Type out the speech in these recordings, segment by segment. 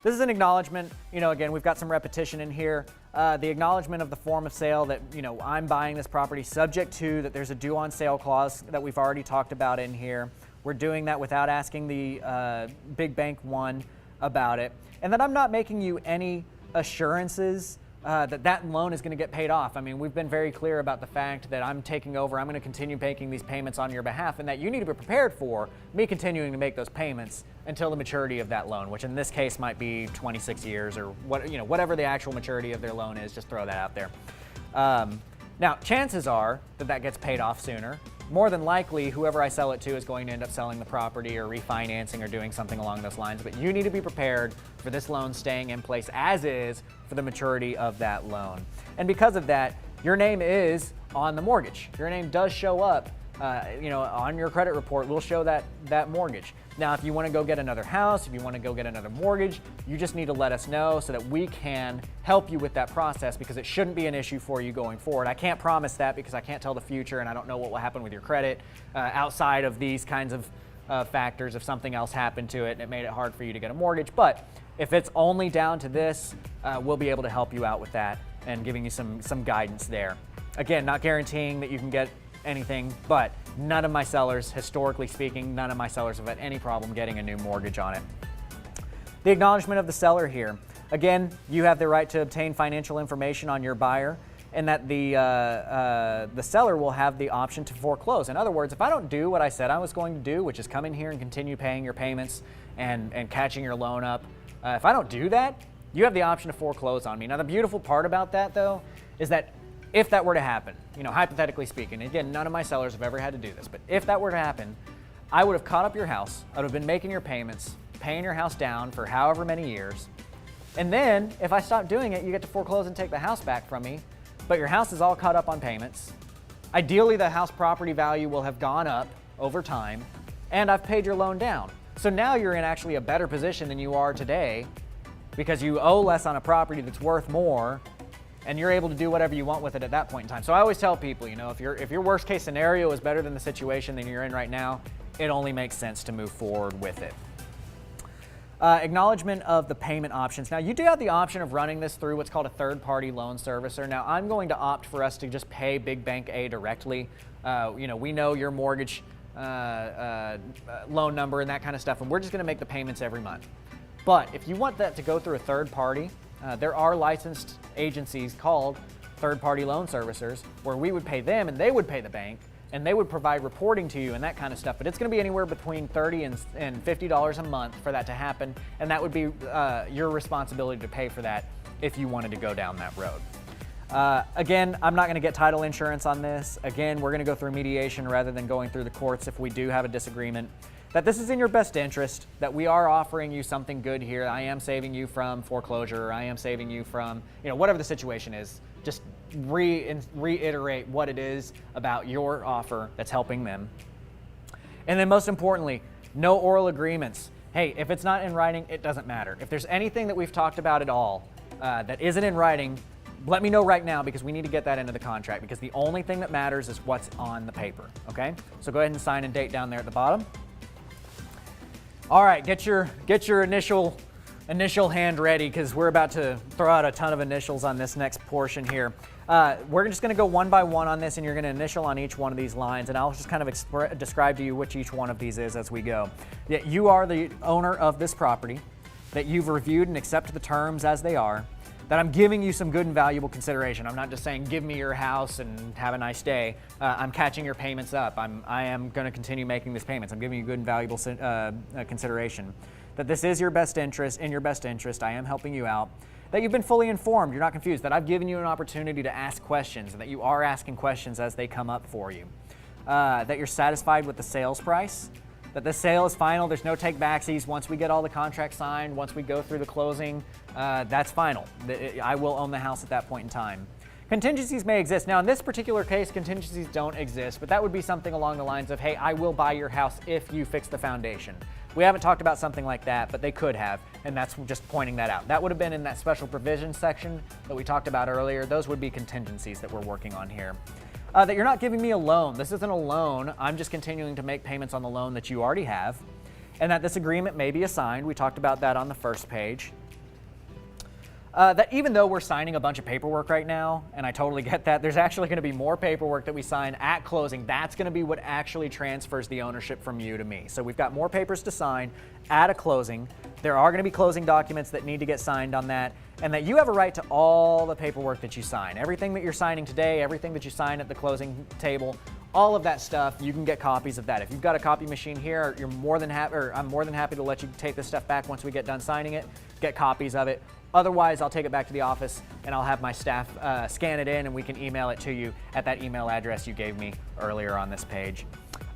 This is an acknowledgement. Again, we've got some repetition in here. The acknowledgement of the form of sale that, I'm buying this property subject to that there's a due on sale clause that we've already talked about in here. We're doing that without asking the big bank one about it. And that I'm not making you any assurances that loan is going to get paid off. I mean, we've been very clear about the fact that I'm taking over, I'm going to continue making these payments on your behalf, and that you need to be prepared for me continuing to make those payments until the maturity of that loan, which in this case might be 26 years or whatever the actual maturity of their loan is. Just throw that out there. Now, chances are that gets paid off sooner. More than likely, whoever I sell it to is going to end up selling the property or refinancing or doing something along those lines. But you need to be prepared for this loan staying in place as is for the maturity of that loan. And because of that, your name is on the mortgage. Your name does show up, on your credit report. We'll show that mortgage. Now, if you want to go get another house, if you want to go get another mortgage, you just need to let us know so that we can help you with that process, because it shouldn't be an issue for you going forward. I can't promise that because I can't tell the future and I don't know what will happen with your credit outside of these kinds of factors. If something else happened to it and it made it hard for you to get a mortgage. But if it's only down to this, we'll be able to help you out with that and giving you some guidance there. Again, not guaranteeing that you can get anything, but none of my sellers, historically speaking, none of my sellers have had any problem getting a new mortgage on it. The acknowledgement of the seller here. Again, you have the right to obtain financial information on your buyer, and that the seller will have the option to foreclose. In other words, if I don't do what I said I was going to do, which is come in here and continue paying your payments and catching your loan up, if I don't do that, you have the option to foreclose on me. Now, the beautiful part about that, though, is that if that were to happen, hypothetically speaking, again, none of my sellers have ever had to do this, but if that were to happen, I would have caught up your house, I would have been making your payments, paying your house down for however many years, and then if I stop doing it, you get to foreclose and take the house back from me, but your house is all caught up on payments. Ideally, the house property value will have gone up over time, and I've paid your loan down. So now you're in actually a better position than you are today because you owe less on a property that's worth more, and you're able to do whatever you want with it at that point in time. So I always tell people, if your worst case scenario is better than the situation that you're in right now, it only makes sense to move forward with it. Acknowledgement of the payment options. Now, you do have the option of running this through what's called a third-party loan servicer. Now, I'm going to opt for us to just pay Big Bank A directly. We know your mortgage loan number and that kind of stuff, and we're just going to make the payments every month. But if you want that to go through a third party, there are licensed agencies called third-party loan servicers where we would pay them and they would pay the bank, and they would provide reporting to you and that kind of stuff. But it's going to be anywhere between $30 and $50 a month for that to happen, and that would be your responsibility to pay for that if you wanted to go down that road. Again, I'm not going to get title insurance on this. Again, we're going to go through mediation rather than going through the courts if we do have a disagreement. That this is in your best interest, that we are offering you something good here. I am saving you from foreclosure. I am saving you from, whatever the situation is. Just reiterate what it is about your offer that's helping them. And then most importantly, no oral agreements. Hey, if it's not in writing, it doesn't matter. If there's anything that we've talked about at all that isn't in writing, let me know right now, because we need to get that into the contract, because the only thing that matters is what's on the paper, okay? So go ahead and sign and date down there at the bottom. All right, get your initial hand ready, because we're about to throw out a ton of initials on this next portion here. We're just going to go one by one on this, and you're going to initial on each one of these lines, and I'll just kind of describe to you which each one of these is as we go. That you are the owner of this property, that you've reviewed and accepted the terms as they are, that I'm giving you some good and valuable consideration. I'm not just saying give me your house and have a nice day. I'm catching your payments up. I am going to continue making these payments. I'm giving you good and valuable consideration. That this is your best interest, in your best interest. I am helping you out. That you've been fully informed. You're not confused. That I've given you an opportunity to ask questions, and that you are asking questions as they come up for you. That you're satisfied with the sales price. That the sale is final. There's no take-backsies. Once we get all the contracts signed, once we go through the closing, that's final. I will own the house at that point in time. Contingencies may exist. Now, in this particular case, contingencies don't exist, but that would be something along the lines of, hey, I will buy your house if you fix the foundation. We haven't talked about something like that, but they could have, and that's just pointing that out. That would have been in that special provision section that we talked about earlier. Those would be contingencies that we're working on here. That you're not giving me a loan. This isn't a loan. I'm just continuing to make payments on the loan that you already have. And that this agreement may be assigned. We talked about that on the first page. That even though we're signing a bunch of paperwork right now, and I totally get that, there's actually going to be more paperwork that we sign at closing. That's going to be what actually transfers the ownership from you to me. So we've got more papers to sign at a closing. There are going to be closing documents that need to get signed on that, and that you have a right to all the paperwork that you sign. Everything that you're signing today, everything that you sign at the closing table, all of that stuff, you can get copies of that. If you've got a copy machine here, you're more than happy, or I'm more than happy to let you take this stuff back once we get done signing it, get copies of it. Otherwise, I'll take it back to the office and I'll have my staff scan it in, and we can email it to you at that email address you gave me earlier on this page.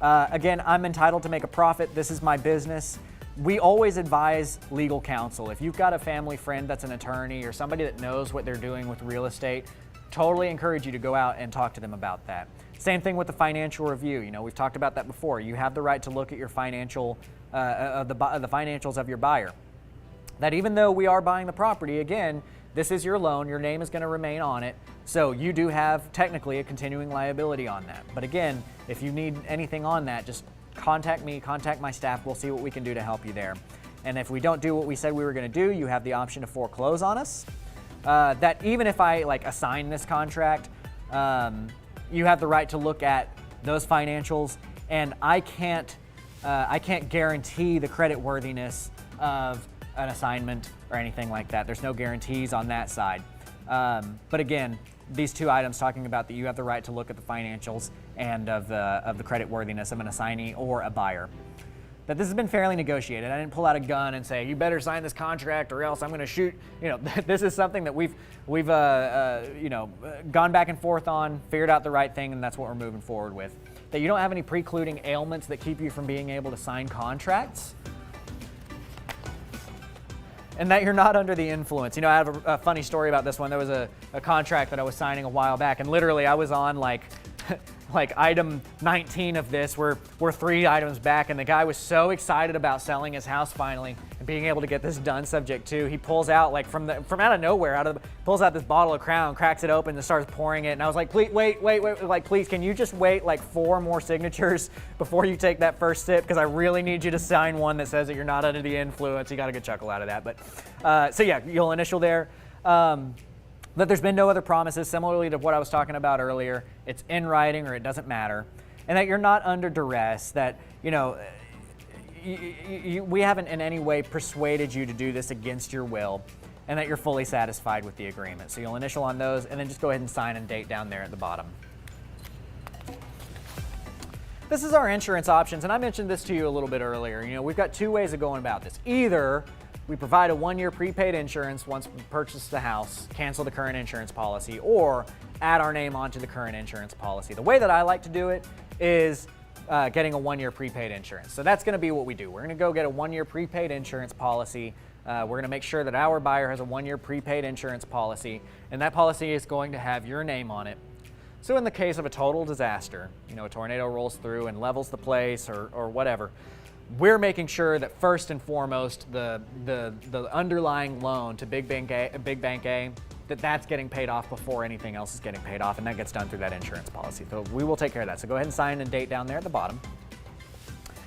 Again, I'm entitled to make a profit. This is my business. We always advise legal counsel. If you've got a family friend that's an attorney or somebody that knows what they're doing with real estate, totally encourage you to go out and talk to them about that. Same thing with the financial review. You know, we've talked about that before. You have the right to look at your financial, the financials of your buyer. That even though we are buying the property, again, this is your loan, your name is going to remain on it, so you do have technically a continuing liability on that. But again, if you need anything on that, just contact me, contact my staff, we'll see what we can do to help you there. And if we don't do what we said we were going to do, you have the option to foreclose on us. That even if I assign this contract, you have the right to look at those financials, and I can't guarantee the credit worthiness of an assignment or anything like that. There's no guarantees on that side. But again, these two items talking about that you have the right to look at the financials and of the credit worthiness of an assignee or a buyer. That this has been fairly negotiated. I didn't pull out a gun and say, you better sign this contract or else I'm going to shoot. You know, this is something that we've gone back and forth on, figured out the right thing, and that's what we're moving forward with. That you don't have any precluding ailments that keep you from being able to sign contracts. And that you're not under the influence. You know, I have a funny story about this one. There was a contract that I was signing a while back, and literally I was on like item 19 of this. We're 3 items back, and the guy was so excited about selling his house finally and being able to get this done subject to. He pulls out from out of nowhere, pulls out this bottle of Crown, cracks it open, and starts pouring it. And I was like, please, wait, like please, can you just wait like 4 more signatures before you take that first sip? Because I really need you to sign one that says that you're not under the influence. You got a good chuckle out of that. But so yeah, you'll initial there. That there's been no other promises, similarly to what I was talking about earlier. It's in writing or it doesn't matter. And that you're not under duress, that, you know, we haven't in any way persuaded you to do this against your will, and that you're fully satisfied with the agreement. So you'll initial on those and then just go ahead and sign and date down there at the bottom. This is our insurance options, and I mentioned this to you a little bit earlier. You know, we've got 2 ways of going about this. Either we provide a 1-year prepaid insurance once we purchase the house, cancel the current insurance policy, or add our name onto the current insurance policy. The way that I like to do it is getting a 1-year prepaid insurance. So that's going to be what we do. We're going to go get a 1-year prepaid insurance policy. We're going to make sure that our buyer has a 1-year prepaid insurance policy, and that policy is going to have your name on it. So in the case of a total disaster, you know, a tornado rolls through and levels the place or whatever, we're making sure that first and foremost the underlying loan to Big Bank A, that's getting paid off before anything else is getting paid off, and that gets done through that insurance policy. So we will take care of that. So go ahead and sign and date down there at the bottom.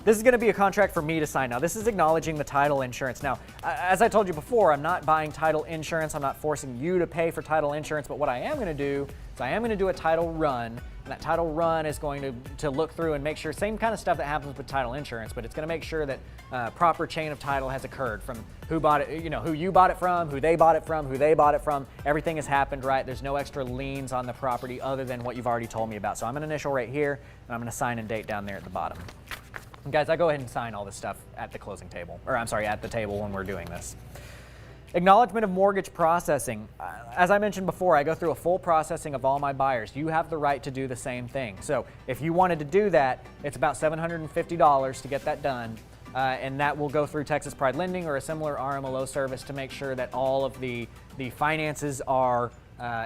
This is going to be a contract for me to sign. Now, this is acknowledging the title insurance. Now, as I told you before, I'm not buying title insurance. I'm not forcing you to pay for title insurance, but what I am going to do is I am going to do a title run, and that title run is going to look through and make sure, same kind of stuff that happens with title insurance, but it's going to make sure that proper chain of title has occurred from who bought it, you know, who you bought it from, who they bought it from, who they bought it from. Everything has happened right. There's no extra liens on the property other than what you've already told me about. So I'm going to initial right here, and I'm going to sign and date down there at the bottom. And guys, I go ahead and sign all this stuff at the closing table, or I'm sorry, at the table when we're doing this. Acknowledgement of mortgage processing. As I mentioned before, I go through a full processing of all my buyers. You have the right to do the same thing. So if you wanted to do that, it's about $750 to get that done. And that will go through Texas Pride Lending or a similar RMLO service to make sure that all of the finances are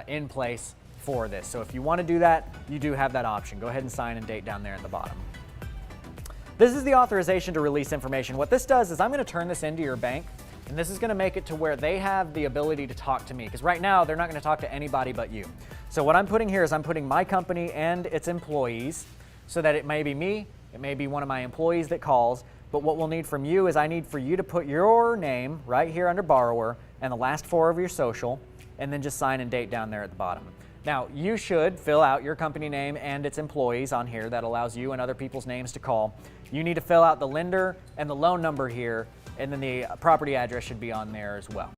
in place for this. So if you want to do that, you do have that option. Go ahead and sign and date down there at the bottom. This is the authorization to release information. What this does is I'm going to turn this into your bank, and this is going to make it to where they have the ability to talk to me, because right now they're not going to talk to anybody but you. So what I'm putting here is I'm putting my company and its employees, so that it may be me, it may be one of my employees that calls, But what we'll need from you is I need for you to put your name right here under borrower and the last 4 of your social, and then just sign and date down there at the bottom. Now, you should fill out your company name and its employees on here. That allows you and other people's names to call. You need to fill out the lender and the loan number here, and then the property address should be on there as well.